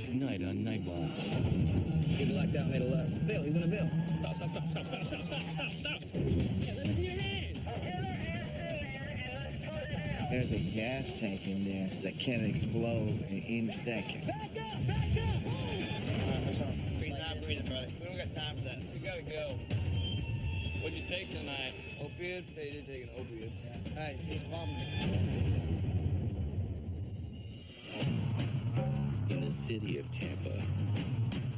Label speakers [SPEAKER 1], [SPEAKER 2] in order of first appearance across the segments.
[SPEAKER 1] Tonight on Night Watch.
[SPEAKER 2] He blacked out, made a left. Bill, he's gonna Bill. Stop.
[SPEAKER 3] Yeah, let me see your hand.
[SPEAKER 4] There's a gas tank in there that can explode in any second.
[SPEAKER 3] Back up!
[SPEAKER 2] Not breathing, brother. We don't got time for that. We gotta go. What'd you take tonight? Opiate? Say you did take an opiate. Yeah. Hey, he's vomiting.
[SPEAKER 1] In the city of Tampa,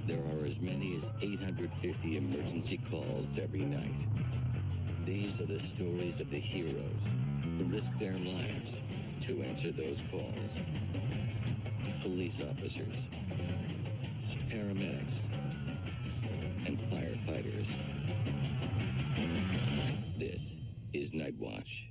[SPEAKER 1] there are as many as 850 emergency calls every night. These are the stories of the heroes who risk their lives to answer those calls. Police officers, paramedics, and firefighters. This is Night Watch.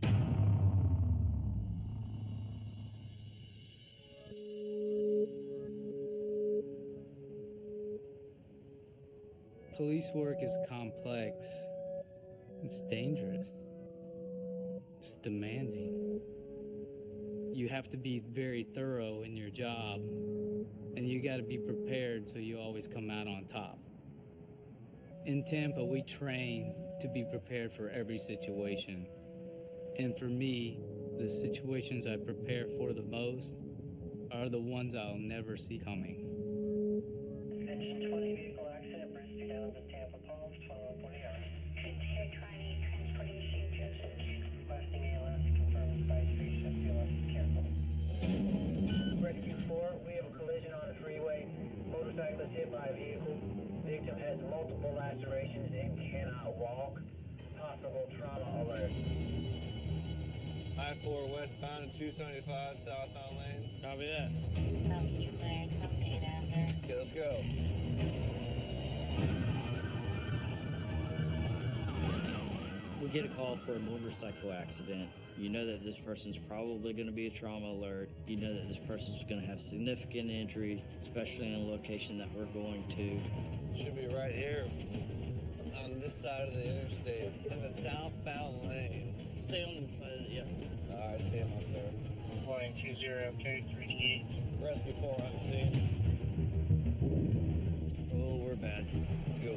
[SPEAKER 5] Police work is complex. It's dangerous. It's demanding. You have to be very thorough in your job, and you got to be prepared so you always come out on top. In Tampa, we train to be prepared for every situation. And for me, the situations I prepare for the most are the ones I'll never see coming.
[SPEAKER 6] Attention 20 vehicle accident, Bridge to Downs at Tampa Palms, 2140 hours. Container 20, transportation Joseph. Requesting ALS to confirm spice reset, BLS is careful. Rescue 4, we have a collision on a freeway. Motorcyclist hit by a vehicle. Victim has multiple lacerations and cannot walk. Possible trauma alert.
[SPEAKER 2] I-4 westbound and 275 southbound lane. Copy that.
[SPEAKER 7] Copy, you cleared. Come 8 after.
[SPEAKER 2] Okay, let's go.
[SPEAKER 8] We get a call for a motorcycle accident. You know that this person's probably going to be a trauma alert. You know that this person's going to have significant injury, especially in a location that we're going to.
[SPEAKER 2] Should be right here on this side of the interstate in the southbound lane.
[SPEAKER 8] Stay on this side of the,
[SPEAKER 2] I see him up there.
[SPEAKER 6] Flying 20K38.
[SPEAKER 2] Rescue 4 on scene.
[SPEAKER 8] Oh, we're bad.
[SPEAKER 2] Let's go.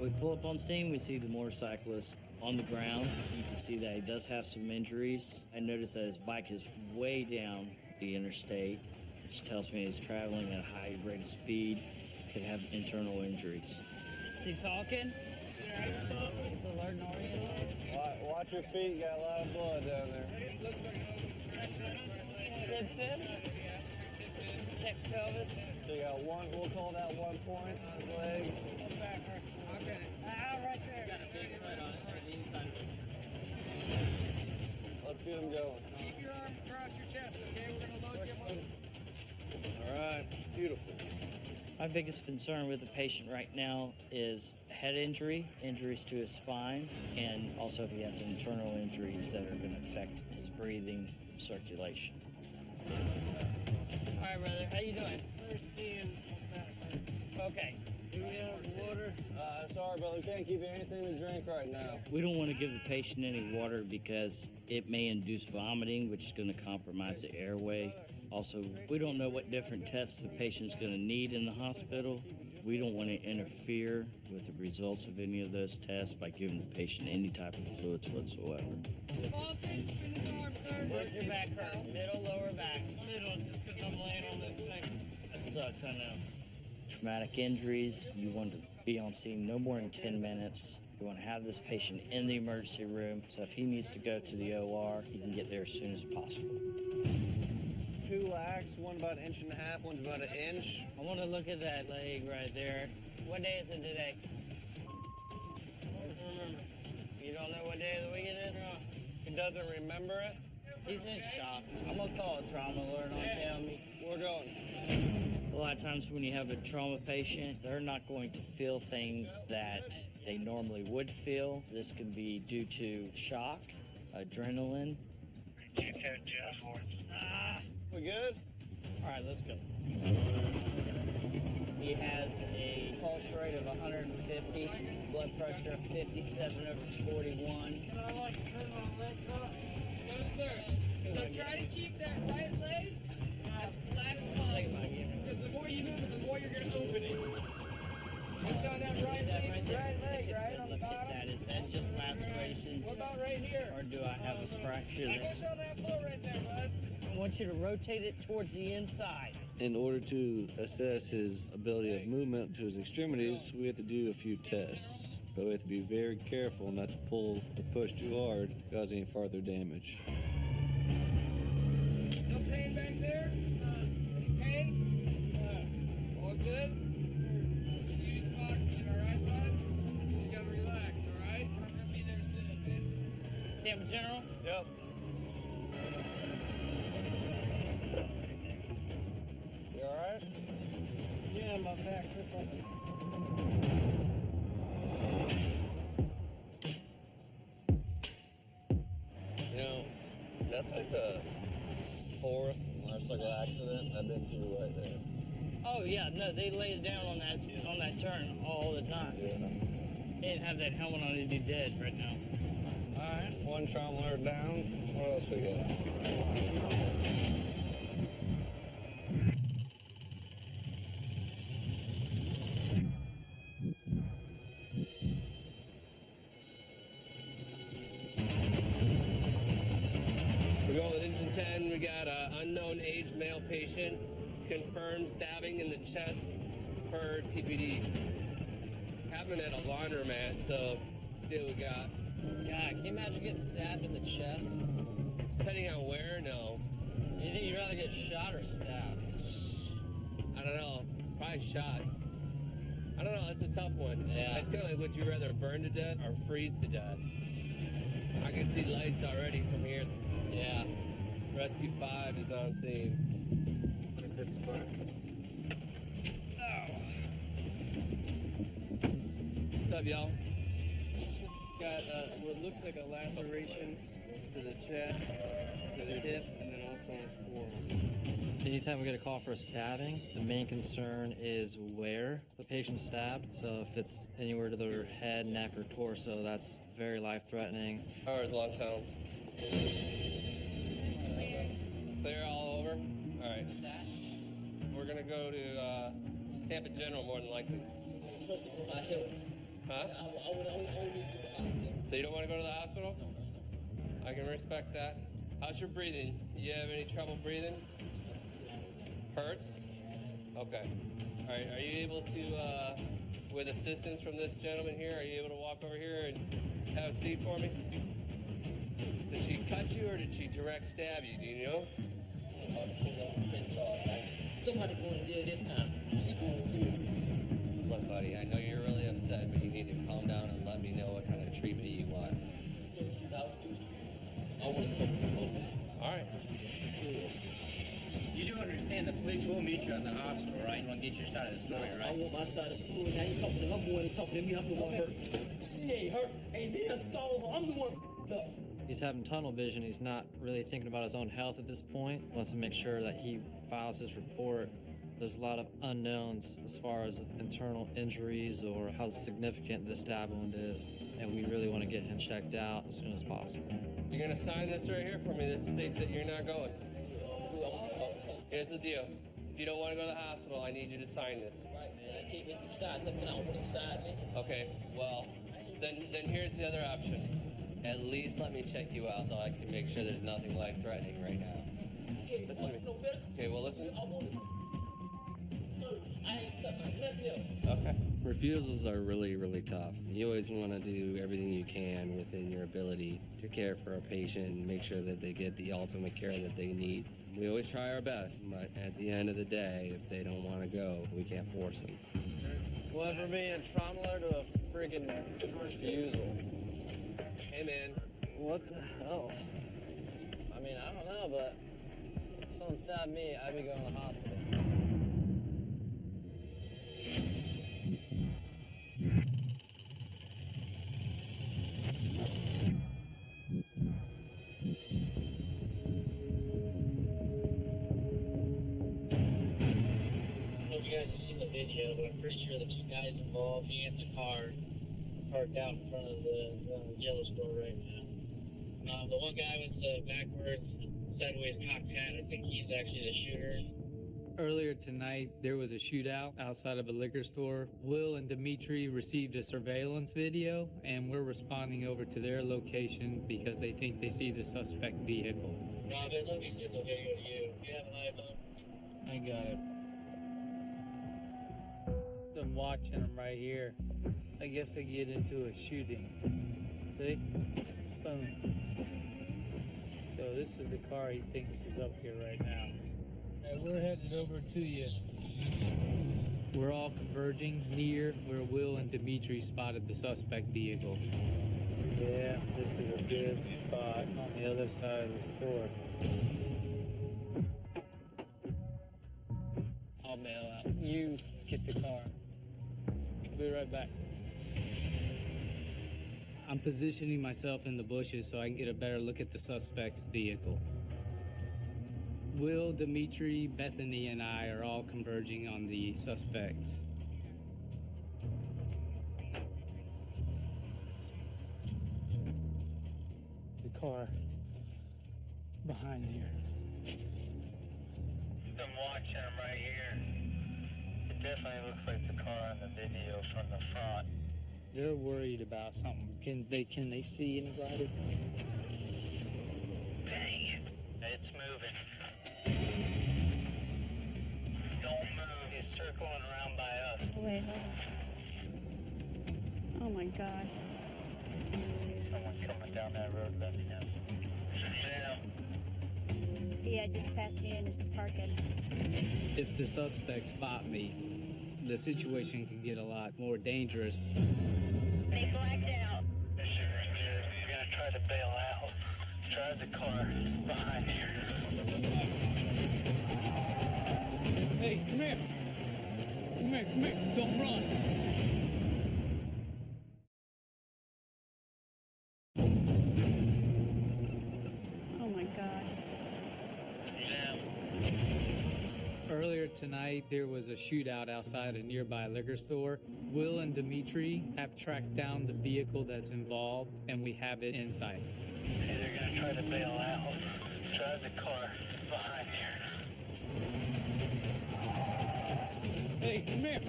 [SPEAKER 8] We pull up on scene, we see the motorcyclist on the ground. You can see that he does have some injuries. I notice that his bike is way down the interstate, which tells me he's traveling at a high rate of speed, could have internal injuries.
[SPEAKER 5] Is he talking? Is alert and oriented?
[SPEAKER 2] Watch your feet, you got a lot of blood down there.
[SPEAKER 5] Looks like an tip fib? Check pelvis.
[SPEAKER 2] So you got one, we'll call that 1 point on his leg.
[SPEAKER 5] Okay. Right there. Got a big cut on it, the inside.
[SPEAKER 2] Let's get him going.
[SPEAKER 5] Keep your arm across your chest, okay? We're going to load you up.
[SPEAKER 2] All right, beautiful.
[SPEAKER 8] My biggest concern with the patient right now is head injury, injuries to his spine, and also if he has internal injuries that are going to affect his breathing, circulation.
[SPEAKER 5] All right, brother. How you doing? Thirsty and that hurts. Okay. Do we have water?
[SPEAKER 2] Sorry, brother, we can't give you anything to drink right now.
[SPEAKER 8] We don't want to give the patient any water because it may induce vomiting, which is going to compromise the airway. Also, we don't know what different tests the patient's going to need in the hospital. We don't want to interfere with the results of any of those tests by giving the patient any type of fluids whatsoever.
[SPEAKER 5] Small thing, spin his arm, sir. Where's your back hurt? Middle, lower back. Middle, just because I'm laying on this thing.
[SPEAKER 8] That sucks, I know. Traumatic injuries, you want to be on scene no more than 10 minutes. You want to have this patient in the emergency room, so if he needs to go to the OR, he can get there as soon as possible.
[SPEAKER 2] 2 lacs, one about 1.5 inches, one's about 1 inch.
[SPEAKER 5] I want to look at that leg right there. What day is it today? You don't know what day of the week it is?
[SPEAKER 2] He doesn't remember it.
[SPEAKER 5] He's in shock. I'm going to call a trauma alert on him.
[SPEAKER 2] We're going.
[SPEAKER 8] A lot of times when you have a trauma patient, they're not going to feel things that they normally would feel. This could be due to shock, adrenaline.
[SPEAKER 2] We good?
[SPEAKER 5] All right, let's go. He has a pulse rate of 150, blood pressure of 57/41.
[SPEAKER 9] Can I like turn my legs up? No, sir. So try to keep that right leg
[SPEAKER 2] as flat as possible. Because the more you move it, the more you're going to open it. Just on that right leg, right on the bottom.
[SPEAKER 8] That is that just lacerations,
[SPEAKER 2] What about right here?
[SPEAKER 8] or do I have a fracture?
[SPEAKER 2] Push on that foot right there, bud.
[SPEAKER 8] I want you to rotate it towards the inside.
[SPEAKER 3] In order to assess his ability of movement to his extremities, we have to do a few tests. But we have to be very careful not to pull or push too hard, cause any farther damage.
[SPEAKER 2] No pain back there? Any pain? All good? Use some oxygen, all right, bud? Just gotta relax, all right? I'm gonna be there soon, man.
[SPEAKER 8] Tampa General?
[SPEAKER 2] Yep. You all right?
[SPEAKER 4] Yeah, my back hurts like
[SPEAKER 2] You know, that's like the fourth motorcycle accident I've been through right there.
[SPEAKER 8] Oh yeah, no, they lay it down on that turn all the time.
[SPEAKER 2] Yeah.
[SPEAKER 8] They didn't have that helmet on, he'd be dead right now.
[SPEAKER 2] All right, one trauma alert down. What else we got? We're going with engine 10. We got an unknown age male patient. Confirmed stabbing in the chest per TPD. Happened at a laundromat, so let's see what we got.
[SPEAKER 5] God, can you imagine getting stabbed in the chest?
[SPEAKER 2] Depending on where, no.
[SPEAKER 5] You think you'd rather get shot or stabbed?
[SPEAKER 2] I don't know. Probably shot. I don't know. It's a tough one.
[SPEAKER 5] Yeah.
[SPEAKER 2] It's kind of like, would you rather burn to death or freeze to death? I can see lights already from here.
[SPEAKER 5] Yeah.
[SPEAKER 2] Rescue 5 is on scene. What's up, y'all?
[SPEAKER 9] Got what looks like a laceration to the chest, to the hip, and then also on his forearm.
[SPEAKER 5] Anytime we get a call for a stabbing, the main concern is where the patient's stabbed. So if it's anywhere to their head, neck, or torso, that's very life-threatening.
[SPEAKER 2] Hours, long sounds. Clear all over? All right. We're going to go to Tampa General more than likely. Huh? So you don't want to go to the hospital? I can respect that. How's your breathing? You have any trouble breathing? Hurts? Okay. All right. Are you able to, with assistance from this gentleman here, are you able to walk over here and have a seat for me? Did she cut you or did she direct stab you? Do you know?
[SPEAKER 10] Somebody going to jail this time. She going to jail.
[SPEAKER 2] Look, buddy, I know you're really upset, but you need to calm down and let me know what kind of treatment you want.
[SPEAKER 10] I want to talk to the police.
[SPEAKER 2] All right.
[SPEAKER 10] You do understand the police will meet you at the hospital, right? You want to get your side of the story, right? I want my side of the story. Now you talking to them, I'm the one talking to me. I'm the one hurt. She ain't hurt. Ain't they stole her. I'm the one up.
[SPEAKER 5] He's having tunnel vision. He's not really thinking about his own health at this point. Wants to make sure that he files his report. There's a lot of unknowns as far as internal injuries or how significant this stab wound is, and we really want to get him checked out as soon as possible.
[SPEAKER 2] You're going to sign this right here for me. This states that you're not going. Here's the deal. If you don't want to go to the hospital, I need you to sign this.
[SPEAKER 10] Right, man. I can't make the side. Look, I don't want to side, man.
[SPEAKER 2] Okay, well, then here's the other option. At least let me check you out so I can make sure there's nothing life-threatening right now. Listen to me. Okay, well, listen. Okay. Refusals are really, really tough. You always want to do everything you can within your ability to care for a patient and make sure that they get the ultimate care that they need. We always try our best, but at the end of the day, if they don't want to go, we can't force them.
[SPEAKER 9] Went from being a trauma alert to a friggin' refusal.
[SPEAKER 2] Hey, man.
[SPEAKER 9] What the hell? I mean, I don't know, but if someone stabbed me, I'd be going to the hospital.
[SPEAKER 6] You guys have seen the video, but I'm pretty sure the two guys involved, he and the car parked out in front of the yellow store right now. The one guy was backwards, said with Cockpad, I think he's actually the shooter.
[SPEAKER 5] Earlier tonight, there was a shootout outside of a liquor store. Will and Dimitri received a surveillance video, and we're responding over to their location because they think they see the suspect vehicle.
[SPEAKER 6] Rob, let me get the video to you. You have an iPhone?
[SPEAKER 5] I got it. I'm watching them right here. I guess they get into a shooting. See? Boom. So this is the car he thinks is up here right now. We're headed over to you. We're all converging near where Will and Dimitri spotted the suspect vehicle. Yeah, this is a good spot on the other side of the store. I'll bail out. You get the car. I'll be right back. I'm positioning myself in the bushes so I can get a better look at the suspect's vehicle. Will, Dimitri, Bethany, and I are all converging on the suspects. The car behind here.
[SPEAKER 6] I'm watching him right here. It definitely looks like the car on the video from the front.
[SPEAKER 5] They're worried about something. Can they see anybody?
[SPEAKER 6] Dang it. It's moving. Don't move. He's circling around by us.
[SPEAKER 7] Wait, hold on. Oh my God.
[SPEAKER 6] Someone coming down that road, let me know. Yeah.
[SPEAKER 7] Yeah, just passed me in as parking.
[SPEAKER 5] If the suspects spot me, the situation can get a lot more dangerous.
[SPEAKER 7] They blacked out.
[SPEAKER 6] This isn't good. You're gonna try to bail out. Drive the car behind here.
[SPEAKER 5] Hey, come here. Come here, come here. Don't run.
[SPEAKER 7] Oh my God.
[SPEAKER 6] See them?
[SPEAKER 5] Earlier tonight, there was a shootout outside a nearby liquor store. Will and Dimitri have tracked down the vehicle that's involved, and we have it in sight.
[SPEAKER 6] Hey, they're gonna try to bail out. Drive the car behind here.
[SPEAKER 5] Hey, come here.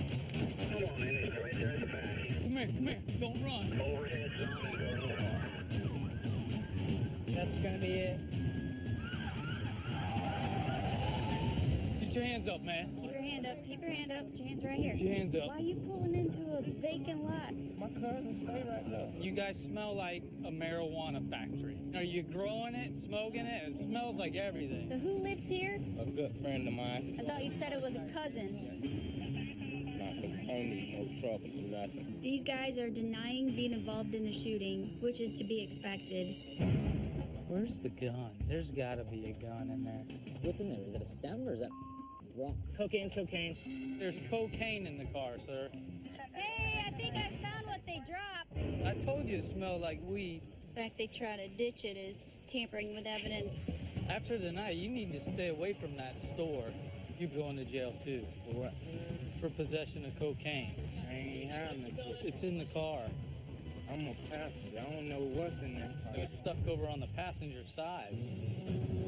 [SPEAKER 6] Hold on, man. It's right there at the back.
[SPEAKER 5] Come here. Don't run.
[SPEAKER 6] Overhead zone and go to the car.
[SPEAKER 5] That's gonna be it. Get your hands up, man.
[SPEAKER 7] Keep your hand up. Keep your hand up. Put your hands right here.
[SPEAKER 5] Put your hands up.
[SPEAKER 7] Why are you pulling into a vacant lot?
[SPEAKER 5] My cousin stay right there. You guys smell like a marijuana factory. Are you growing it, smoking it? It smells like everything.
[SPEAKER 7] So who lives here?
[SPEAKER 10] A good friend of mine.
[SPEAKER 7] I thought you said it was a cousin.
[SPEAKER 10] Not the homie, no trouble, nothing.
[SPEAKER 7] These guys are denying being involved in the shooting, which is to be expected.
[SPEAKER 5] Where's the gun? There's gotta be a gun in there.
[SPEAKER 11] What's in there? Is it a stem or is that rock?
[SPEAKER 10] Cocaine's cocaine.
[SPEAKER 5] There's cocaine in the car, sir.
[SPEAKER 7] Hey, I think I found what they dropped.
[SPEAKER 5] I told you it smelled like weed.
[SPEAKER 7] The fact they try to ditch it is tampering with evidence.
[SPEAKER 5] After tonight, you need to stay away from that store. You're going to jail too.
[SPEAKER 10] For what?
[SPEAKER 5] For possession of cocaine.
[SPEAKER 10] I ain't having it.
[SPEAKER 5] It's in the car.
[SPEAKER 10] I'm a passenger. I don't know what's in that car.
[SPEAKER 5] It was stuck over on the passenger side.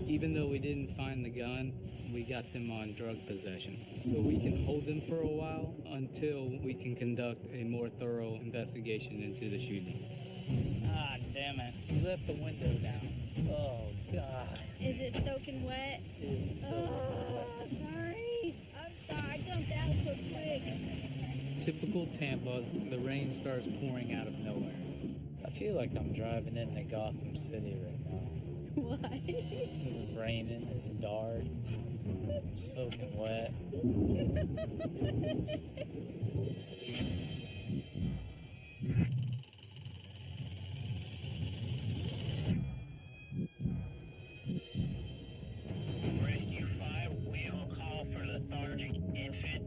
[SPEAKER 5] Even though we didn't find the gun, we got them on drug possession. So we can hold them for a while until we can conduct a more thorough investigation into the shooting. Ah, damn it. You left the window down. Oh, God.
[SPEAKER 7] Is it soaking wet?
[SPEAKER 5] It is so
[SPEAKER 7] Sorry. I'm sorry. I jumped out so quick.
[SPEAKER 5] typical Tampa. The rain starts pouring out of nowhere. I feel like I'm driving into Gotham City right now.
[SPEAKER 7] Why?
[SPEAKER 5] It's raining, it's dark, I'm soaking wet.
[SPEAKER 6] Rescue 5, we all call for lethargic infant.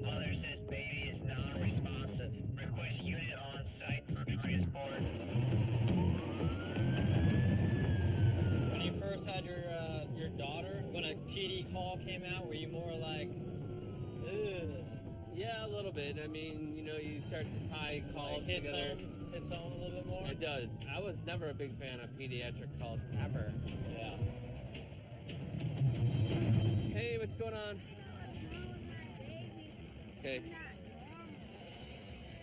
[SPEAKER 6] Mother says baby is non-responsive. Request unit on site for transport.
[SPEAKER 11] When you first had your daughter, when a PD call came out, were you more like, ugh?
[SPEAKER 2] Yeah, a little bit. I mean, you know, you start to tie calls
[SPEAKER 11] Like hits
[SPEAKER 2] together.
[SPEAKER 11] home a little bit more?
[SPEAKER 2] It does. I was never a big fan of pediatric calls ever.
[SPEAKER 11] Yeah.
[SPEAKER 2] Hey, what's going on? Okay.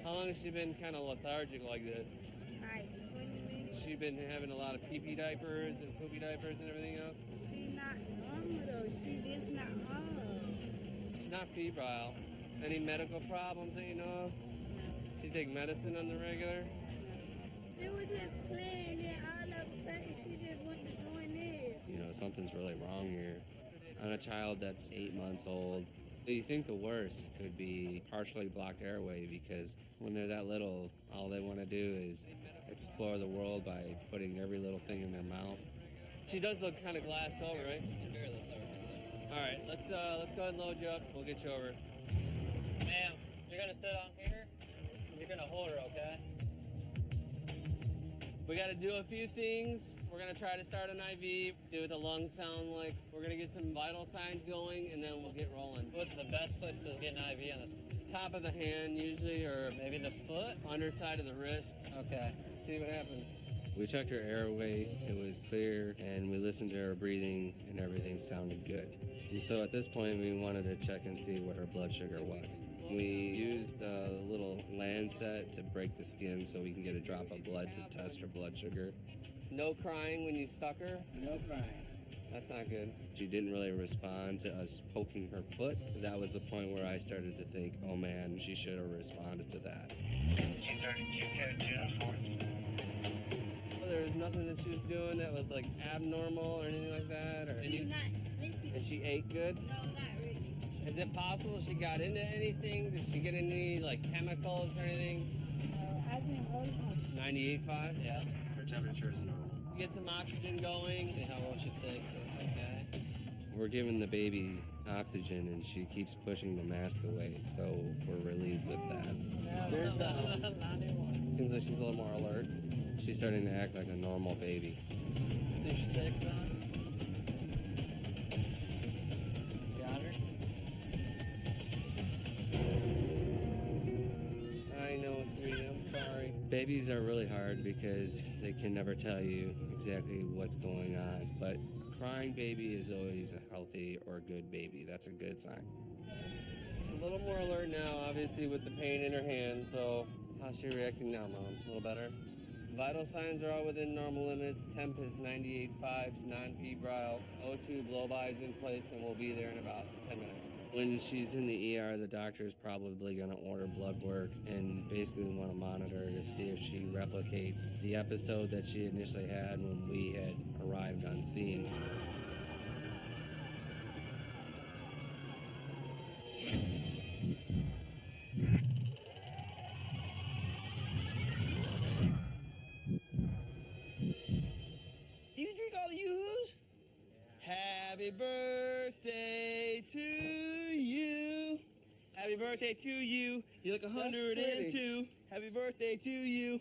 [SPEAKER 2] How long has she been kind of lethargic like this?
[SPEAKER 12] Like 20 minutes.
[SPEAKER 2] She been having a lot of pee-pee diapers and poopy diapers and everything else?
[SPEAKER 12] She's not normal though. She is not normal.
[SPEAKER 2] She's not febrile. Any medical problems that you know of? She take medicine on the regular?
[SPEAKER 12] She was just playing it all of a sudden. She just went to doing it.
[SPEAKER 2] You know, something's really wrong here. On a child that's 8 months old, you think the worst could be partially blocked airway because when they're that little, all they want to do is explore the world by putting every little thing in their mouth. She does look kind of glassed over, right? All right, let's go ahead and load you up. We'll get you over.
[SPEAKER 11] Ma'am, you're gonna sit on here. You're gonna hold her, okay?
[SPEAKER 2] We got to do a few things. We're going to try to start an IV, see what the lungs sound like. We're going to get some vital signs going, and then we'll get rolling.
[SPEAKER 11] What's the best place to get an IV on this?
[SPEAKER 2] Top of the hand, usually, or
[SPEAKER 11] Maybe the foot?
[SPEAKER 2] underside of the wrist.
[SPEAKER 11] Okay.
[SPEAKER 2] See what happens. We checked her airway. It was clear, and we listened to her breathing, and everything sounded good. And so at this point, we wanted to check and see what her blood sugar was. We used a little Lancet to break the skin so we can get a drop of blood to test her blood sugar. No crying when you stuck her?
[SPEAKER 11] No crying.
[SPEAKER 2] That's not good. She didn't really respond to us poking her foot. That was the point where I started to think, oh man, she should have responded to that. Well, there was nothing that she was doing that was like abnormal or anything like that? Or
[SPEAKER 12] She's not sleepy.
[SPEAKER 2] and she ate good?
[SPEAKER 12] No, not really.
[SPEAKER 2] Is it possible she got into anything? Did she get any like chemicals or anything?
[SPEAKER 12] I've been holding her.
[SPEAKER 2] 98.5? Yeah. Her temperature is normal. Get some oxygen going.
[SPEAKER 11] See how well she takes this, okay?
[SPEAKER 2] We're giving the baby oxygen and she keeps pushing the mask away, so we're relieved with that. There's seems like she's a little more alert. She's starting to act like a normal baby.
[SPEAKER 11] See if she takes that. Got her?
[SPEAKER 2] I know, sweetie, I'm sorry. Babies are really hard because they can never tell you exactly what's going on, but a crying baby is always a healthy or good baby. That's a good sign. A little more alert now, obviously, with the pain in her hand, so how's she reacting now, Mom? A little better? Vital signs are all within normal limits. Temp is 98.5, non-febrile. O2 blow-by is in place, and we'll be there in about 10 minutes. When she's in the ER, the doctor is probably going to order blood work and basically want to monitor her to see if she replicates the episode that she initially had when we had arrived on scene.
[SPEAKER 9] You drink all the yoo-hoos? Happy birthday to you. Happy birthday to you. You look 102. Happy birthday to you.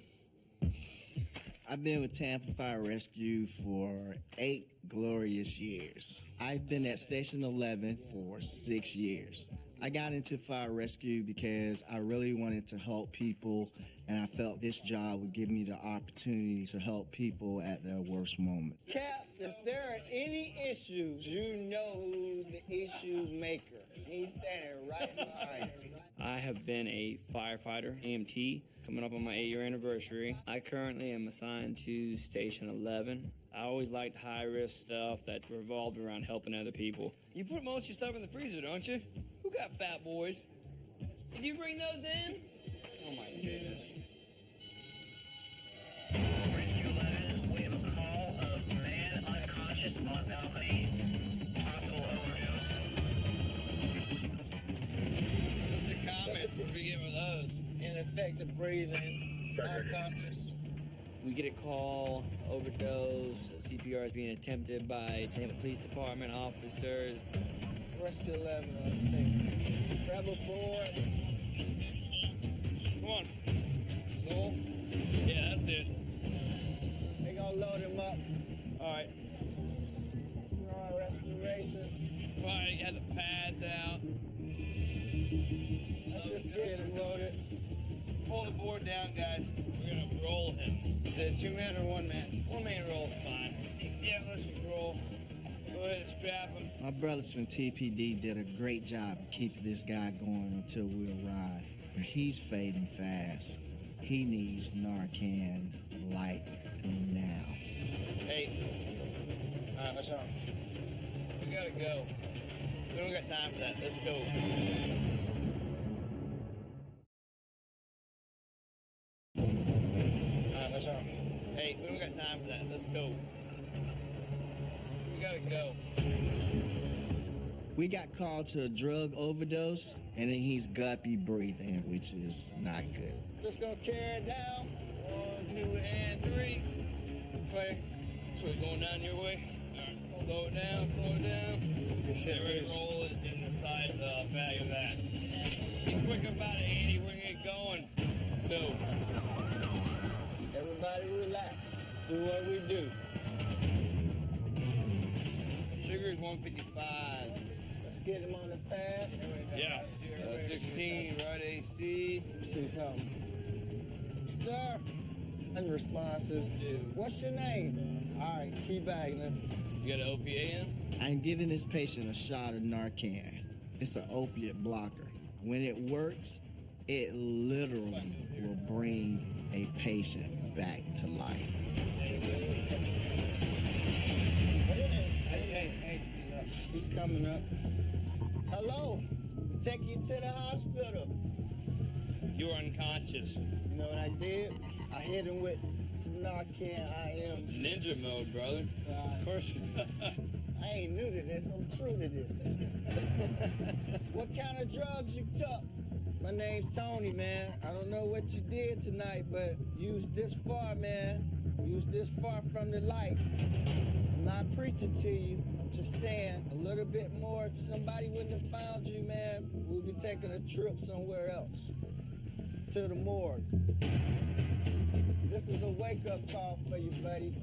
[SPEAKER 4] I've been with Tampa Fire Rescue for 8 glorious years. I've been at Station 11 for 6 years. I got into fire rescue because I really wanted to help people, and I felt this job would give me the opportunity to help people at their worst moment.
[SPEAKER 13] Cap, if there are any issues, you know who's the issue maker. He's standing right behind you.
[SPEAKER 14] I have been a firefighter, EMT, coming up on my 8-year anniversary. I currently am assigned to Station 11. I always liked high-risk stuff that revolved around helping other people.
[SPEAKER 9] You put most of your stuff in the freezer, don't you? Who got fat boys? Did you bring those in? Oh my goodness.
[SPEAKER 6] Rescue 11, we have a call of man unconscious on balcony. Possible overdose.
[SPEAKER 13] What's the comment we get with those? Ineffective breathing, unconscious.
[SPEAKER 14] We get a call, overdose, CPR is being attempted by Tampa Police Department officers.
[SPEAKER 13] Rescue 11 on scene. Grab a board.
[SPEAKER 9] Come on. Soul? Yeah, that's it.
[SPEAKER 13] They gonna load him up.
[SPEAKER 14] All right.
[SPEAKER 13] Snoring respirations.
[SPEAKER 9] Fine, you have the pads out.
[SPEAKER 13] Let's just get him loaded.
[SPEAKER 9] Pull the board down, guys. We're gonna roll him.
[SPEAKER 13] Is it 2 man or 1 man?
[SPEAKER 9] 1 man roll, fine. Yeah, let's just roll.
[SPEAKER 13] Go
[SPEAKER 9] ahead and strap him.
[SPEAKER 4] My brothers from TPD did a great job of keeping this guy going until we arrived. But he's fading fast. He needs Narcan like now.
[SPEAKER 9] Hey. All right, what's up? We gotta go. We don't got time for that. Let's go. All right, what's up? Hey, we don't got time for that. Let's go. We gotta go.
[SPEAKER 4] We got called to a drug overdose, and then he's guppy breathing, which is not good.
[SPEAKER 9] Just gonna carry it down. 1, 2, and 3. Clay, so we're going down your way. All right, slow it down, slow it down. Your shit ready to roll is in the size bag of that. Be quick about it, Andy. We're gonna get going. Let's go.
[SPEAKER 13] Everybody relax. Do what we do.
[SPEAKER 9] Sugar is 155.
[SPEAKER 13] Let's get him on the pads.
[SPEAKER 9] Yeah. 16, right AC.
[SPEAKER 13] See something. Sir. Unresponsive. What's your name? All right, keep bagging him.
[SPEAKER 9] You got an OPA in?
[SPEAKER 4] I'm giving this patient a shot of Narcan. It's an opiate blocker. When it works, it literally will bring a patient back to life.
[SPEAKER 13] Hey, he's coming up. Hello, take you to the hospital.
[SPEAKER 9] You were unconscious.
[SPEAKER 13] You know what I did? I hit him with some Narcan. I am
[SPEAKER 9] Ninja mode, brother. Of course.
[SPEAKER 13] I ain't new to this. I'm true to this. What kind of drugs you took? My name's Tony, man. I don't know what you did tonight, but you was this far, man. You was this far from the light. I'm not preaching to you. I'm just saying a little bit more. If somebody wouldn't have found you, man, we'll be taking a trip somewhere else. To the morgue. This is a wake-up call for you, buddy.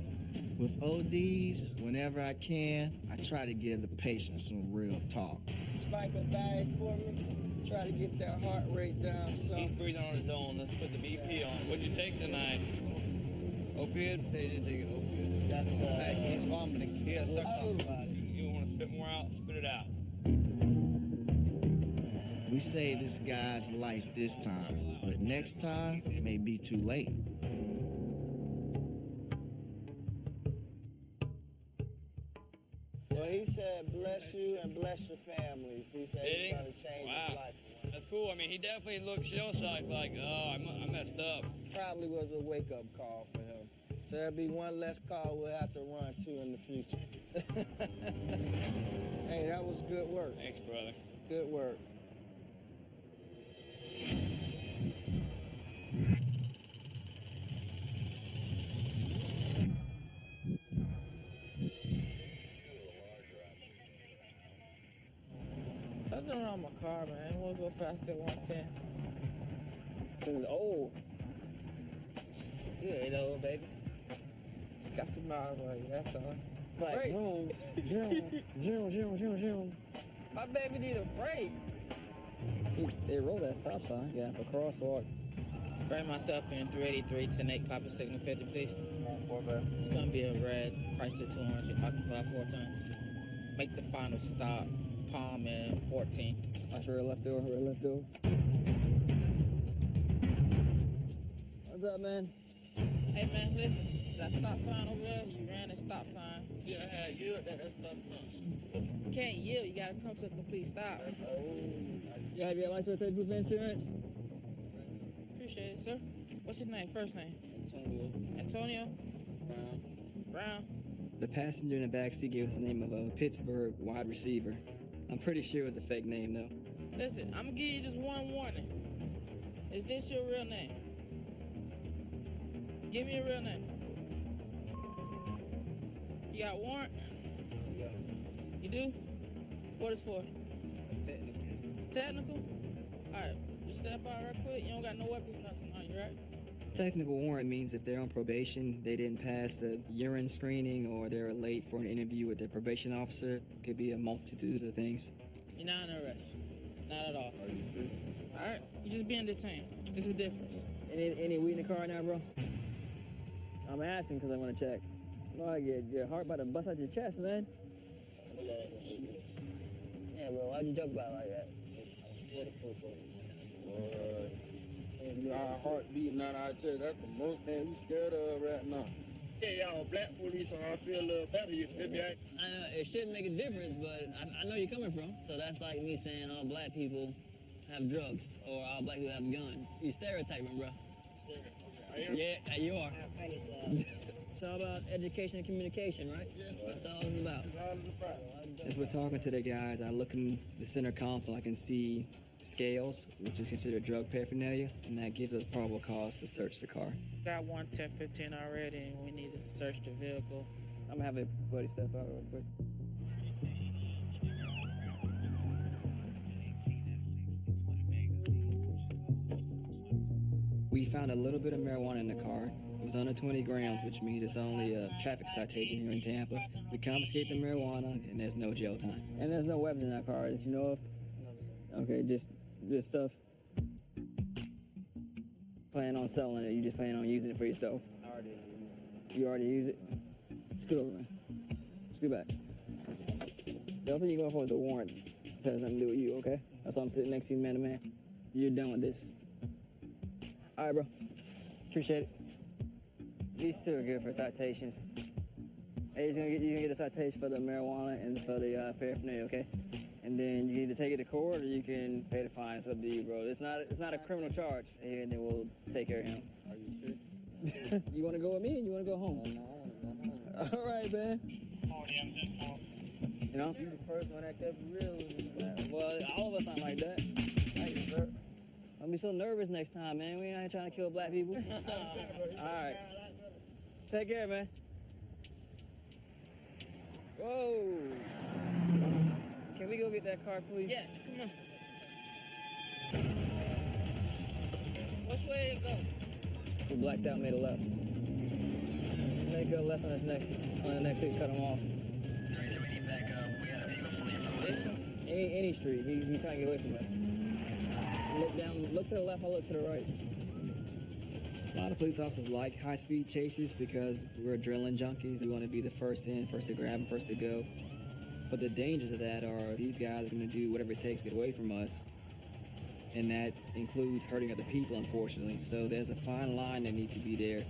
[SPEAKER 4] With ODs, whenever I can, I try to give the patient some real talk.
[SPEAKER 13] Spike a bag for me. Try to get that heart rate down some.
[SPEAKER 9] He's breathing on his own. Let's put the BP on. What'd you take tonight? Opiate? Say you didn't take an opiate.
[SPEAKER 13] That's
[SPEAKER 9] hey, he's vomiting. He has suck something. You want to spit more out? Spit it out.
[SPEAKER 4] We saved this guy's life this time, but next time may be too late.
[SPEAKER 13] Well, he said, bless you and bless your families. He said he's going to change his life.
[SPEAKER 9] That's cool. I mean, he definitely looked shell-shocked, like, oh, I messed up.
[SPEAKER 13] Probably was a wake-up call for him. So there'll be one less call we'll have to run to in the future. Hey, that was good work.
[SPEAKER 9] Thanks, brother.
[SPEAKER 13] Good work.
[SPEAKER 15] Nothing wrong with my car, man. We'll go faster at 110. Cause it's old. You ain't old, baby. It's got some miles on you, that's all. It's like zoom, zoom, zoom, zoom, zoom, zoom. My baby need a break.
[SPEAKER 5] They roll that stop sign, yeah, for crosswalk.
[SPEAKER 15] Bring myself in 383, 10-8, copy signal 50, please. It's gonna be a red, price at 200, occupy 4 times. Make the final stop, Palm in 14th.
[SPEAKER 5] That's rear left door, rear left door. What's up, man?
[SPEAKER 15] Hey, man, listen, that stop sign over there, you ran a stop sign. You had yield at that stop sign. You can't yield, you gotta come to a complete stop.
[SPEAKER 5] You have your license with proof insurance?
[SPEAKER 15] Appreciate it, sir. What's your name, first name?
[SPEAKER 5] Antonio.
[SPEAKER 15] Antonio? Brown.
[SPEAKER 5] The passenger in the backseat gave us the name of a Pittsburgh wide receiver. I'm pretty sure it was a fake name, though.
[SPEAKER 15] Listen, I'm gonna give you just one warning. Is this your real name? Give me a real name. You got a warrant? You do? What is for? Technical? Alright, just step out real quick. You don't got no weapons or nothing on you, right?
[SPEAKER 5] Technical warrant means if they're on probation, they didn't pass the urine screening, or they're late for an interview with their probation officer. It could be a multitude of things.
[SPEAKER 15] You're not under arrest. Not at all. Are you sure? Alright, you're just being detained. There's a difference.
[SPEAKER 5] Any weed in the car now, bro? I'm asking because I want to check. Boy, your heart about to bust out your chest, man.
[SPEAKER 10] Yeah, bro, why'd you joke about it like that?
[SPEAKER 13] Our heart beating out our chest. That's the most thing we scared of right now. Yeah, y'all black police, so I feel a little better, you feel me?
[SPEAKER 10] It shouldn't make a difference, but I know you're coming from. So that's like me saying all black people have drugs or all black people have guns. You stereotyping, bro. Yeah, you are. It's all about education and communication, right? Yes, that's all it's about.
[SPEAKER 16] As we're talking to the guys, I look in the center console, I can see scales, which is considered drug paraphernalia, and that gives us probable cause to search the car.
[SPEAKER 15] Got 11015 already, and we need to search the vehicle.
[SPEAKER 16] I'm gonna have everybody step out real quick. We found a little bit of marijuana in the car. It was under 20 grams, which means it's only a traffic citation here in Tampa. We confiscate the marijuana, and there's no jail time.
[SPEAKER 10] And there's no weapons in that car that you know of? Okay, just stuff. Plan on selling it, you just plan on using it for yourself?
[SPEAKER 16] I already
[SPEAKER 10] You already use it? Scoot over, man. Scoot back. The only thing you're going for is a warrant. This has nothing to do with you, okay? That's why I'm sitting next to you man to man. You're done with this. All right, bro. Appreciate it. These two are good for citations. Hey, you're gonna get a citation for the marijuana and for the paraphernalia, okay? And then you can either take it to court or you can pay the fine. It's up to you, bro. It's not a criminal charge here, and then we'll take care of him.
[SPEAKER 13] Are you sure?
[SPEAKER 10] You want to go with me, or you want to go home? All right, man. You know?
[SPEAKER 13] You the first one that kept it real with me.
[SPEAKER 10] Well, all of us aren't like that.
[SPEAKER 13] Thank you, sir.
[SPEAKER 10] Don't be so nervous next time, man. We ain't out here trying to kill black people. All right. Take care, man. Whoa. Can we go get that car, please?
[SPEAKER 15] Yes, come on. Which way to go?
[SPEAKER 10] We blacked out, made a left. Make a left on the next street, cut him off.
[SPEAKER 15] This one?
[SPEAKER 10] Any street. He's trying to get away from us. Look down, look to the left, I'll look to the right.
[SPEAKER 16] A lot of police officers like high-speed chases because we're adrenaline junkies. We want to be the first in, first to grab, and first to go. But the dangers of that are these guys are going to do whatever it takes to get away from us, and that includes hurting other people, unfortunately. So there's a fine line that needs to be there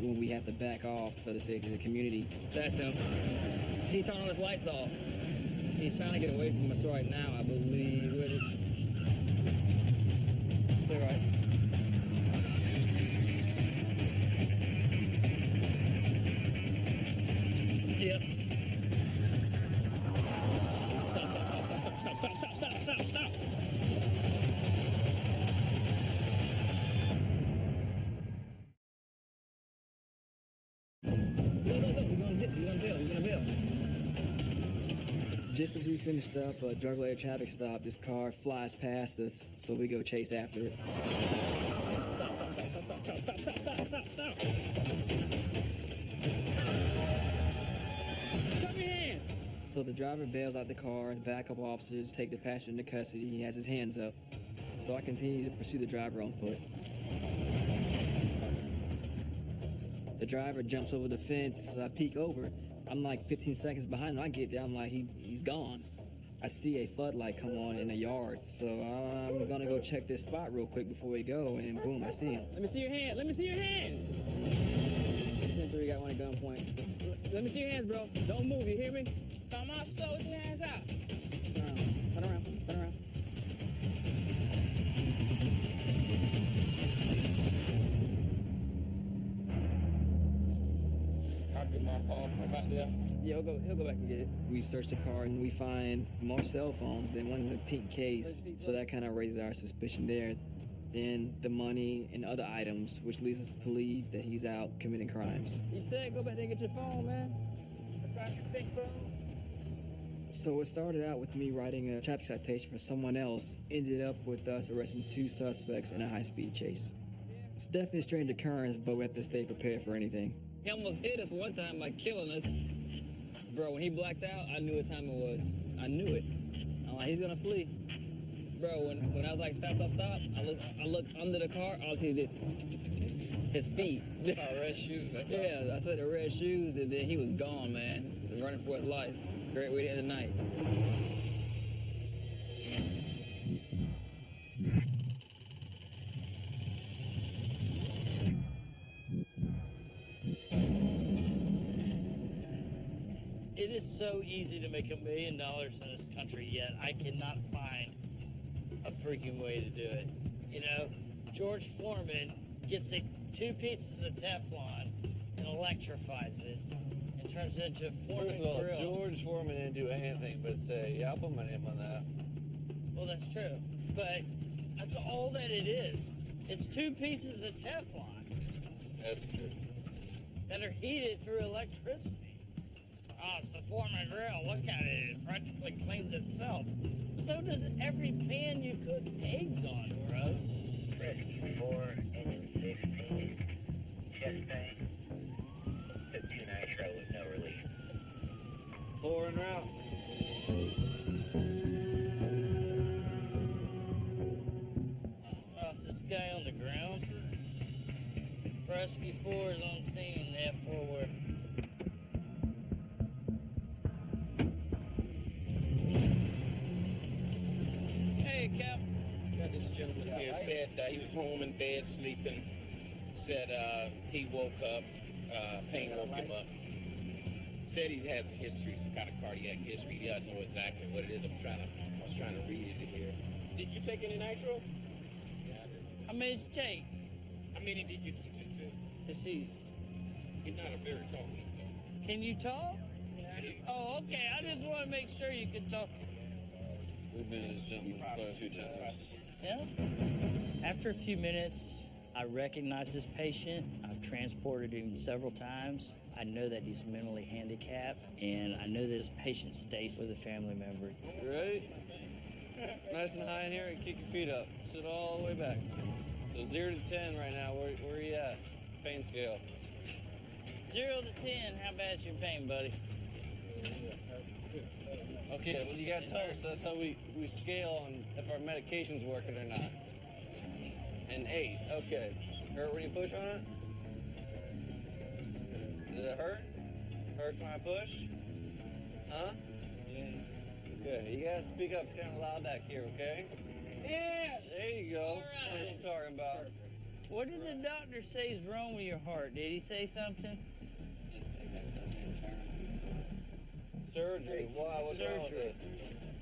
[SPEAKER 16] when we have to back off for the sake of the community.
[SPEAKER 10] That's him. He turned all his lights off. He's trying to get away from us right now, I believe. Where did... Clear right. Yep. Stop. We're gonna bail.
[SPEAKER 16] Just as we finished up a drug-related traffic stop, this car flies past us, so we go chase after it.
[SPEAKER 10] Stop. Show me your hands.
[SPEAKER 16] So the driver bails out the car, and backup officers take the passenger into custody. He has his hands up. So I continue to pursue the driver on foot. The driver jumps over the fence, so I peek over. I'm like 15 seconds behind him. I get there, I'm like, he's gone. I see a floodlight come on in the yard, so I'm gonna go check this spot real quick before we go, and boom, I see him.
[SPEAKER 10] Let me see your hands. 10-3 got one at gunpoint. Let me see your hands, bro. Don't move, you hear me?
[SPEAKER 15] Come on, slow with your hands out.
[SPEAKER 10] Turn around.
[SPEAKER 15] I'll get my phone from back there.
[SPEAKER 10] Yeah, he'll go back and get it.
[SPEAKER 16] We search the car and we find more cell phones. Then one's in a pink case, so that kind of raises our suspicion there. Then the money and other items, which leads us to believe that he's out committing crimes.
[SPEAKER 10] You said go back there and get your phone, man.
[SPEAKER 13] Besides your big phone.
[SPEAKER 16] So it started out with me writing a traffic citation for someone else, ended up with us arresting 2 suspects in a high-speed chase. It's definitely a strange occurrence, but we have to stay prepared for anything.
[SPEAKER 10] He almost hit us one time by killing us. Bro, when he blacked out, I knew what time it was. I knew it. I'm like, he's gonna flee. Bro, when I was like, stop, I look under the car, all I see is his feet.
[SPEAKER 15] Red shoes.
[SPEAKER 10] Yeah, I said the red shoes, and then he was gone, man. Running for his life.
[SPEAKER 15] Great way to end the night.
[SPEAKER 8] It is so easy to make $1 million in this country, yet I cannot find a freaking way to do it. You know, George Foreman gets 2 pieces of Teflon and electrifies it and turns it into a Foreman
[SPEAKER 3] First of all,
[SPEAKER 8] grill.
[SPEAKER 3] George Foreman didn't do anything but say, yeah, I'll put my name on that.
[SPEAKER 8] Well, that's true, but that's all that it is. It's 2 pieces of Teflon
[SPEAKER 3] That's true.
[SPEAKER 8] that are heated through electricity. Oh, it's the Foreman grill. Look at it. It practically cleans itself. So does every pan you cook eggs on, bro.
[SPEAKER 6] Rescue 4, engine 16, chest bank, 52 nitro with no release.
[SPEAKER 3] 4 en route.
[SPEAKER 8] Oh, is this guy on the ground? Rescue 4 is on scene. They have 4 where. Hey, Cap.
[SPEAKER 17] Got this gentleman here said he was home in bed sleeping. Said he woke up, pain woke him up. Said he has a history, some kind of cardiac history. He doesn't know exactly what it is. I was trying to read it here. Did you take any nitro?
[SPEAKER 8] How many did you take?
[SPEAKER 17] How many did you take?
[SPEAKER 8] Let's see.
[SPEAKER 17] He's not a very talkative though.
[SPEAKER 8] Can you talk? Oh, okay. I just want to make sure you can talk.
[SPEAKER 3] We've been in this gentleman quite a few times.
[SPEAKER 8] Yeah? After a few minutes, I recognize this patient. I've transported him several times. I know that he's mentally handicapped, and I know this patient stays with a family member.
[SPEAKER 3] You ready? Nice and high in here and kick your feet up. Sit all the way back. So 0 to 10 right now. Where are you at? Pain scale.
[SPEAKER 8] 0 to 10, how bad's your pain, buddy?
[SPEAKER 3] Okay, well, you gotta tell us. That's how we scale on if our medication's working or not. And 8, okay. Hurt when you push on it? Does it hurt? Hurts when I push? Huh? Okay, you gotta speak up. It's kind of loud back here, okay?
[SPEAKER 8] Yeah!
[SPEAKER 3] There you go. That's what I'm talking about.
[SPEAKER 8] What did the doctor say is wrong with your heart? Did he say something?
[SPEAKER 3] Surgery. Why? What's wrong with it?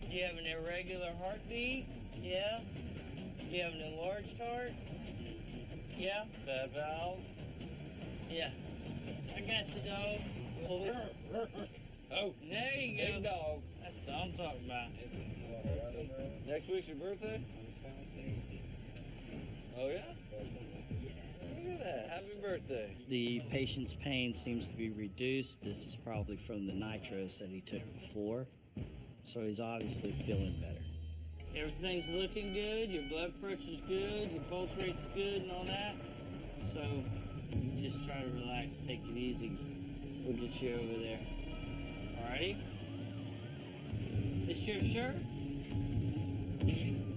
[SPEAKER 8] You have an irregular heartbeat? Yeah? You have an enlarged heart? Yeah?
[SPEAKER 3] Bad valves?
[SPEAKER 8] Yeah. I got you, dog.
[SPEAKER 3] Oh,
[SPEAKER 8] there you go.
[SPEAKER 3] big dog.
[SPEAKER 8] That's what I'm talking about.
[SPEAKER 3] Next week's your birthday? Oh, yeah? Look at that. Happy birthday.
[SPEAKER 8] The patient's pain seems to be reduced. This is probably from the nitros that he took before. So he's obviously feeling better. Everything's looking good. Your blood pressure's good. Your pulse rate's good and all that. So you just try to relax. Take it easy. We'll get you over there. Alrighty? This your shirt?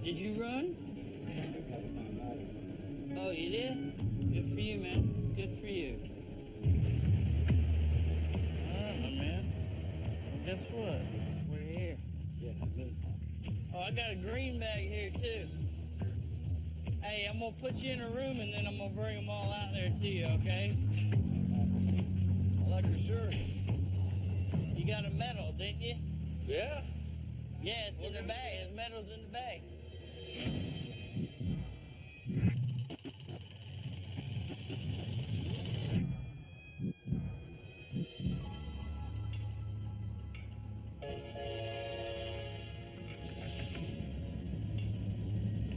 [SPEAKER 8] Did you run? Oh, you did? Good for you, man. Good for you. Alright, my man. Well, guess what? We're here. Yeah, oh, I got a green bag here, too. Hey, I'm gonna put you in a room and then I'm gonna bring them all out there to you, okay?
[SPEAKER 3] I like your shirt.
[SPEAKER 8] You got a medal, didn't you?
[SPEAKER 3] Yeah?
[SPEAKER 8] Yeah, it's in the bag. The medal's in the bag.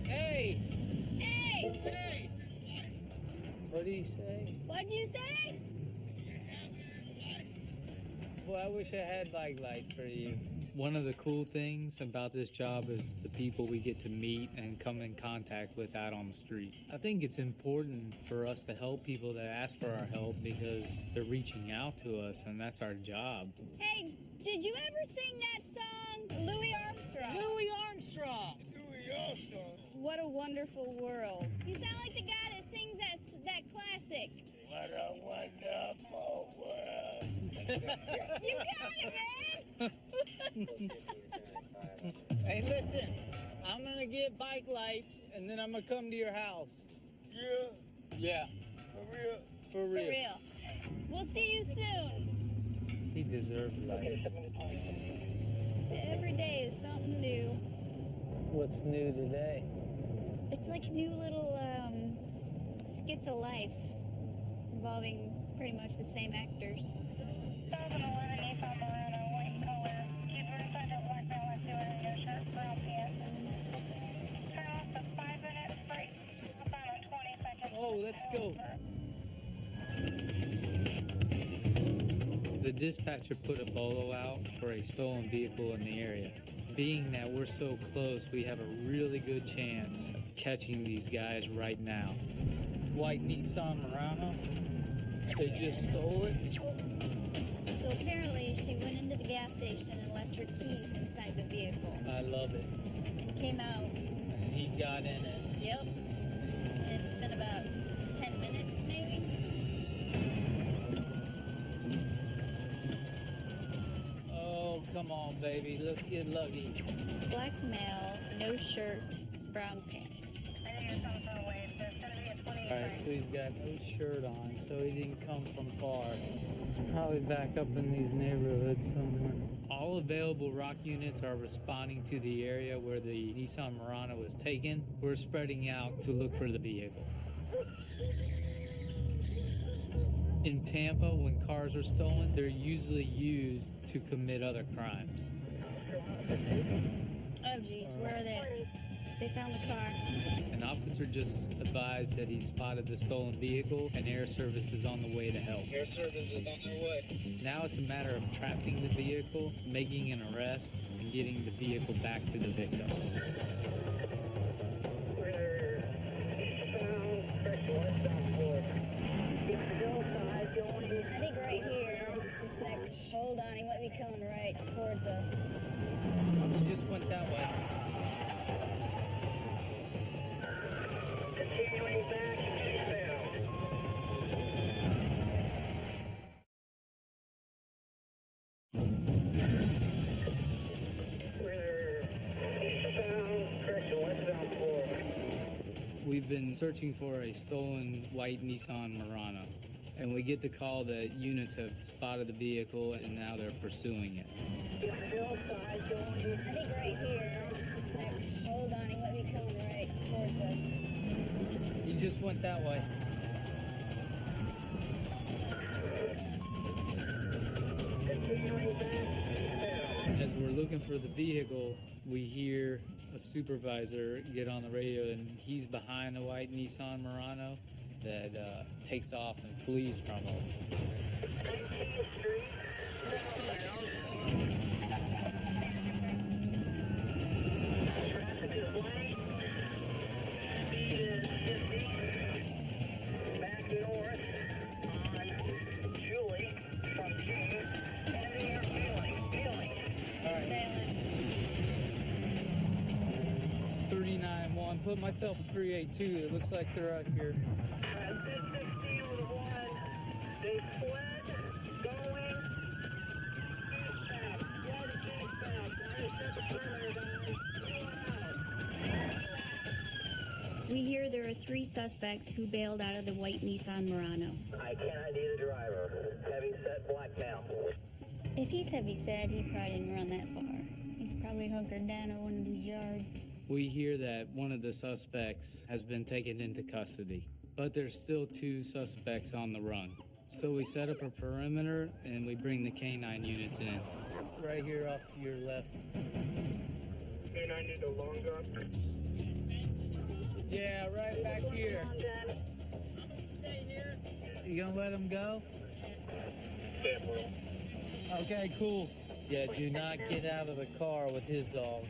[SPEAKER 8] Hey!
[SPEAKER 7] Hey!
[SPEAKER 8] Hey! What did he say?
[SPEAKER 7] What'd you say?
[SPEAKER 5] Well, I wish I had bike lights for you. One of the cool things about this job is the people we get to meet and come in contact with out on the street. I think it's important for us to help people that ask for our help because they're reaching out to us, and that's our job.
[SPEAKER 7] Hey, did you ever sing that song, Louis Armstrong?
[SPEAKER 8] Louis Armstrong!
[SPEAKER 17] Louis Armstrong.
[SPEAKER 7] What a wonderful world. You sound like the guy that sings that classic.
[SPEAKER 17] What a wonderful world.
[SPEAKER 7] You got it, man!
[SPEAKER 15] Hey, listen, I'm gonna get bike lights and then I'm gonna come to your house.
[SPEAKER 13] Yeah.
[SPEAKER 15] Yeah.
[SPEAKER 13] For real.
[SPEAKER 15] For real.
[SPEAKER 7] For real. We'll see you soon.
[SPEAKER 5] He deserves lights.
[SPEAKER 7] Every day is something new.
[SPEAKER 5] What's new today?
[SPEAKER 7] It's like new little skits of life involving pretty much the same actors.
[SPEAKER 6] 2011 Nissan Murano, white color. Keep her inside your black male left doing in your shirt, brown pants. Turn off the 5-minute break. About a 20-second.
[SPEAKER 5] Oh, let's go. The dispatcher put a bolo out for a stolen vehicle in the area. Being that we're so close, we have a really good chance of catching these guys right now.
[SPEAKER 15] White Nissan Murano. They just stole it.
[SPEAKER 7] So apparently she went into the gas station and left her keys inside the vehicle.
[SPEAKER 5] I love it.
[SPEAKER 7] And came out.
[SPEAKER 5] And he got in it.
[SPEAKER 7] Yep. It's been about 10 minutes maybe.
[SPEAKER 5] Oh, come on, baby. Let's get lucky.
[SPEAKER 7] Black male, no shirt, brown pants.
[SPEAKER 5] Alright, so he's got no shirt on, so he didn't come from far. He's probably back up in these neighborhoods somewhere. All available ROC units are responding to the area where the Nissan Murano was taken. We're spreading out to look for the vehicle. In Tampa, when cars are stolen, they're usually used to commit other crimes.
[SPEAKER 7] Oh geez, where are they? They found the car.
[SPEAKER 5] An officer just advised that he spotted the stolen vehicle and air service is on the way to help.
[SPEAKER 13] Air service is on their way.
[SPEAKER 5] Now it's a matter of trapping the vehicle, making an arrest, and getting the vehicle back to the victim.
[SPEAKER 7] I think right here, this next, hold on, he might be coming right towards us.
[SPEAKER 15] He just went that way.
[SPEAKER 6] Continuing back eastbound.
[SPEAKER 5] We've been searching for a stolen white Nissan Murano, and we get the call that units have spotted the vehicle and now they're pursuing it.
[SPEAKER 7] I think right here, this next, hold on, he might be coming right towards us.
[SPEAKER 15] He just went that way.
[SPEAKER 5] As we're looking for the vehicle, we hear a supervisor get on the radio, and he's behind the white Nissan Murano that takes off and flees from him.
[SPEAKER 6] Back north on Julie from June. Enemy are feeling.
[SPEAKER 5] 39-1, put myself at 382. It looks like they're out here.
[SPEAKER 6] They fled going
[SPEAKER 7] We hear there are 3 suspects who bailed out of the white Nissan Murano.
[SPEAKER 6] I can't ID the driver. Heavy set black now.
[SPEAKER 7] If he's heavy set, he probably didn't run that far. He's probably hunkered down in one of these yards.
[SPEAKER 5] We hear that one of the suspects has been taken into custody, but there's still 2 suspects on the run. So we set up a perimeter and we bring the K9 units in. Right here off to your left.
[SPEAKER 6] And I need a long gun.
[SPEAKER 5] Yeah, right back here. You gonna let him go? Okay, cool. Yeah, do not get out of the car with his dog.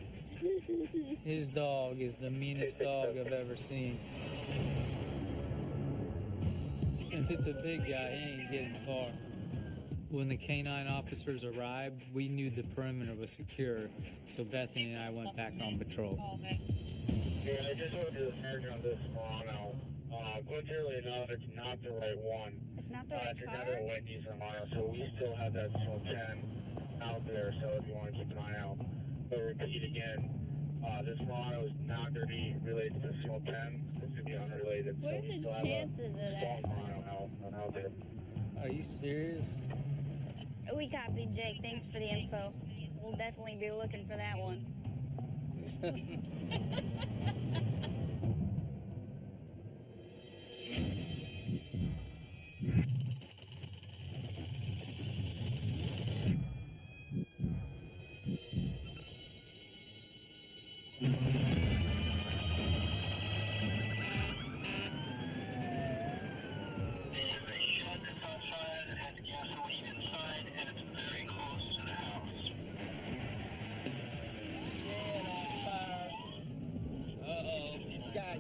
[SPEAKER 5] His dog is the meanest dog I've ever seen. If it's a big guy, he ain't getting far. When the K9 officers arrived, we knew the perimeter was secure, so Bethany and I went back on patrol.
[SPEAKER 18] Yeah, I just went to the search on this Murano. Clearly enough, it's not the right one.
[SPEAKER 7] It's not the right
[SPEAKER 18] It's
[SPEAKER 7] car?
[SPEAKER 18] another white Nissan Murano, so we still have that still 10. out there, so if you want to keep an eye out. But repeat again, this mono is not going to be related to the Seal 10. It's going to be unrelated.
[SPEAKER 7] What are the chances of that?
[SPEAKER 18] Out there.
[SPEAKER 5] Are you serious?
[SPEAKER 7] We copy, Jake. Thanks for the info. We'll definitely be looking for that one.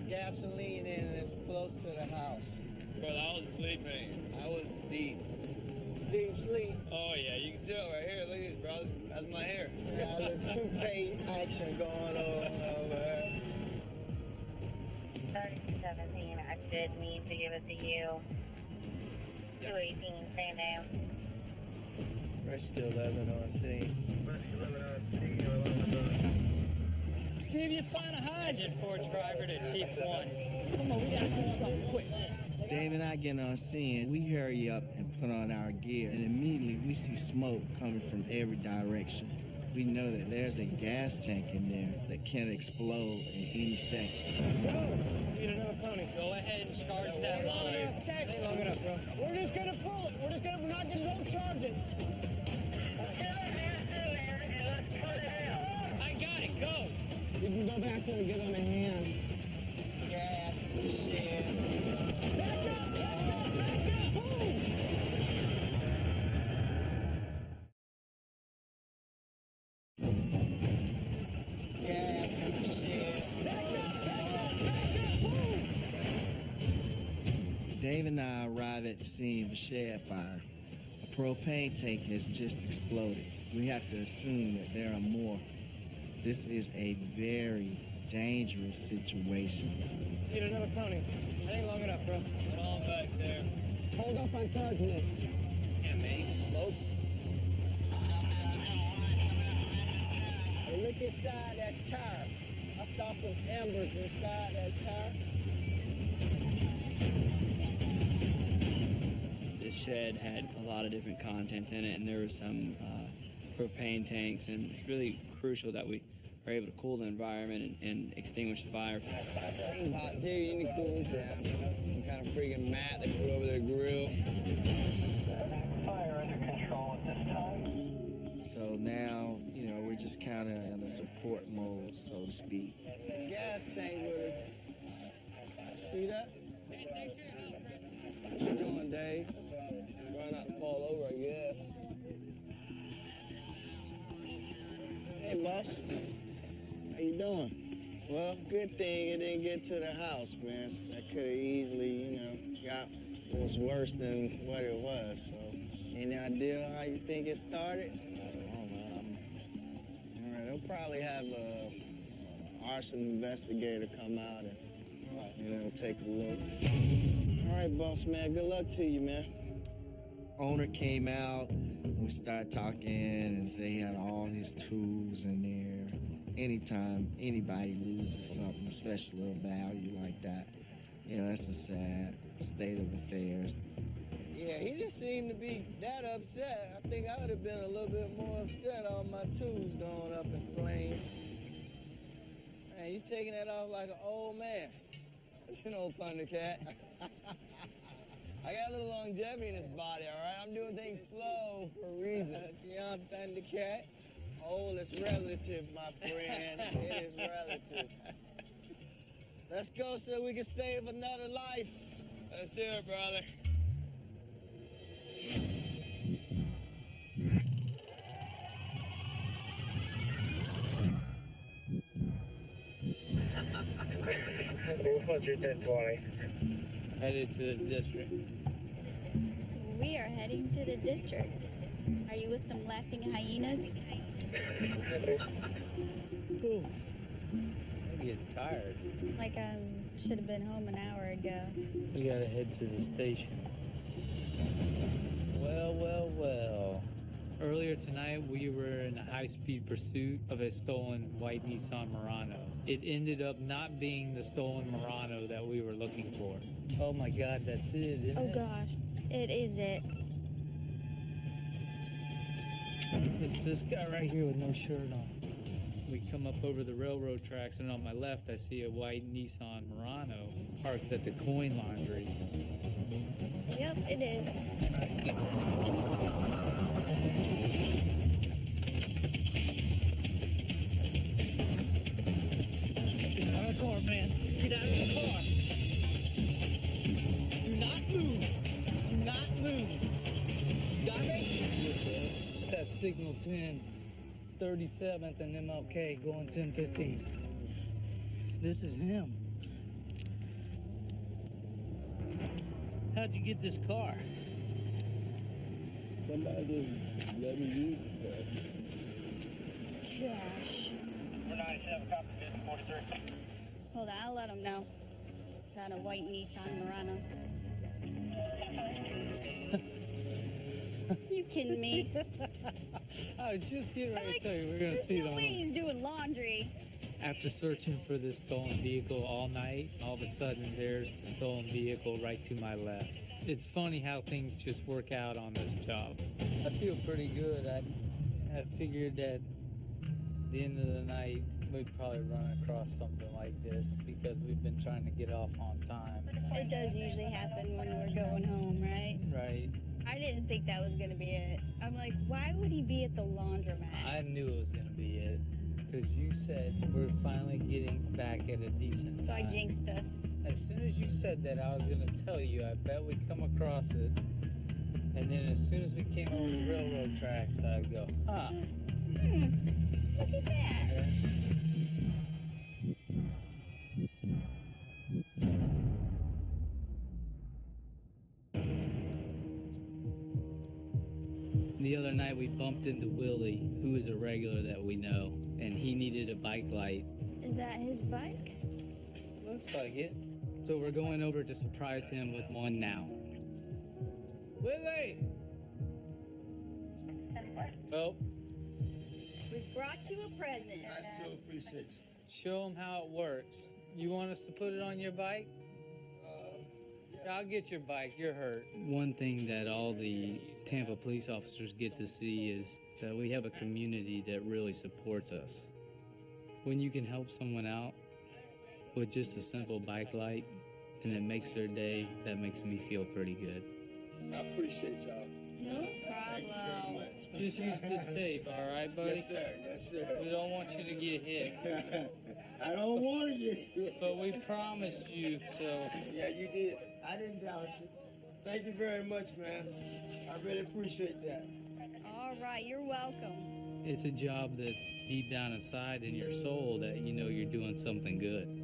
[SPEAKER 13] Gasoline in and it's close to the house.
[SPEAKER 9] Brother, I was sleeping. I was deep.
[SPEAKER 13] Deep sleep?
[SPEAKER 9] Oh, yeah, you can tell right here. Look at this, brother. That's my hair.
[SPEAKER 13] Yeah, a little toupee action going on over there.
[SPEAKER 6] 3217, I did need to give it to you. 218, stand down.
[SPEAKER 13] Rescue 11 on scene.
[SPEAKER 11] See if you find a hydrant for a driver to Chief 1. Come on, we gotta do something quick.
[SPEAKER 4] Dave and I get on scene. We hurry up and put on our gear, and immediately we see smoke coming from every direction. We know that there's a gas tank in there that can explode in any second.
[SPEAKER 11] Need another pony. Go ahead and charge that line. Ain't long enough, bro. We're just gonna pull it. We're not gonna charge it. I got it. Go. We can go back there and get on a hand.
[SPEAKER 13] Gas machine.
[SPEAKER 11] Back up!
[SPEAKER 13] Gas machine.
[SPEAKER 4] Dave and I arrive at the scene of a shed fire. A propane tank has just exploded. We have to assume that there are more. This is a very dangerous situation.
[SPEAKER 11] Need another pony. That ain't long enough, bro. Put on back there. Hold up on charging it. Yeah, man, smoke.
[SPEAKER 13] Hey, look inside that tire. I saw some embers inside that tire.
[SPEAKER 14] This shed had a lot of different contents in it, and there were some propane tanks, and it's really crucial that we are able to cool the environment and extinguish the fire.
[SPEAKER 9] It's hot, dude. You need to cool this down. Some kind of freaking mat they put over their grill.
[SPEAKER 6] Fire under control at this time.
[SPEAKER 4] So now, we're just kind of in a support mode, so to speak.
[SPEAKER 13] Gas tank with it. See that?
[SPEAKER 11] Hey, thanks for your help, Chris.
[SPEAKER 13] What you doing, Dave?
[SPEAKER 9] Trying not to fall over, I guess.
[SPEAKER 13] Hey, boss. How you doing? Well, good thing it didn't get to the house, man. That could have easily, got was worse than what it was. So, any idea how you think it started? All right, they'll probably have a arson investigator come out and, take a look. All right, boss man. Good luck to you, man.
[SPEAKER 4] Owner came out, and we started talking and said he had all his tools in there. Anytime anybody loses something, especially of value like that, that's a sad state of affairs.
[SPEAKER 13] Yeah, he didn't seem to be that upset. I think I would have been a little bit more upset on my tools going up in flames. Man, you taking that off like an old man.
[SPEAKER 9] It's an old Thundercat. I got a little longevity in this body, all right? I'm doing things slow for a reason.
[SPEAKER 13] Young Thundercat. Old is relative, my friend. It is relative. Let's go so we can save another life.
[SPEAKER 9] Let's do it, brother.
[SPEAKER 18] What's your 1020?
[SPEAKER 5] Headed to the district.
[SPEAKER 7] We are heading to the district. Are you with some laughing hyenas?
[SPEAKER 5] Ooh. I'm getting tired.
[SPEAKER 7] Like I should have been home an hour ago.
[SPEAKER 5] We gotta head to the station. Well. Earlier tonight, we were in a high-speed pursuit of a stolen white Nissan Murano. It ended up not being the stolen Murano that we were looking for. Oh my God, that's it, isn't
[SPEAKER 7] Oh
[SPEAKER 5] it?
[SPEAKER 7] gosh, it is it.
[SPEAKER 5] It's this guy right here with no shirt on. We come up over the railroad tracks, and on my left, I see a white Nissan Murano parked at the coin laundry.
[SPEAKER 7] Yep, it is.
[SPEAKER 5] Get out of the car, man. Get out of the car. Do not move. Do not move. Got me? That's signal 10, 37th and MLK going 1015. This is him. How'd you get this car?
[SPEAKER 13] Somebody let me use it.
[SPEAKER 7] Gosh.
[SPEAKER 18] 497, copy 43.
[SPEAKER 7] Hold on, I'll let him know. It's on a white Nissan Murano. You kidding me?
[SPEAKER 5] I was just getting ready to tell you we're going to see
[SPEAKER 7] There's no
[SPEAKER 5] them.
[SPEAKER 7] way he's doing laundry.
[SPEAKER 5] After searching for this stolen vehicle all night, all of a sudden there's the stolen vehicle right to my left. It's funny how things just work out on this job. I feel pretty good. I figured that at the end of the night we'd probably run across something like this because we've been trying to get off on time.
[SPEAKER 7] It does usually happen when we're going home, right?
[SPEAKER 5] Right.
[SPEAKER 7] I didn't think that was gonna be it. I'm like, why would he be at the laundromat?
[SPEAKER 5] I knew it was going to be it because you said we're finally getting back at a decent
[SPEAKER 7] So I
[SPEAKER 5] time.
[SPEAKER 7] jinxed us.
[SPEAKER 5] As soon as you said that, I was going to tell you, I bet we come across it. And then as soon as we came over the railroad tracks, I'd go, huh.
[SPEAKER 7] Look at that.
[SPEAKER 5] The other night we bumped into Willie, who is a regular that we know, and he needed a bike light.
[SPEAKER 7] Is that his bike?
[SPEAKER 5] Looks like it. So we're going over to surprise him with one now. Willie! Oh,
[SPEAKER 7] We've brought you a present.
[SPEAKER 13] I so appreciate you.
[SPEAKER 5] show him how it works. You want us to put it on your bike? I'll get your bike. You're hurt. One thing that all the Tampa police officers get to see is that we have a community that really supports us. When you can help someone out with just a simple bike light and it makes their day, that makes me feel pretty good.
[SPEAKER 13] I appreciate y'all.
[SPEAKER 7] No problem.
[SPEAKER 5] Just use the tape, all right, buddy?
[SPEAKER 13] Yes, sir. Yes, sir.
[SPEAKER 5] We don't want you to get hit.
[SPEAKER 13] I don't want to get hit.
[SPEAKER 5] But we promised you, so...
[SPEAKER 13] Yeah, you did. I didn't doubt you. Thank you very much, man. I really appreciate that.
[SPEAKER 7] All right, you're welcome.
[SPEAKER 5] It's a job that's deep down inside in your soul that you know you're doing something good.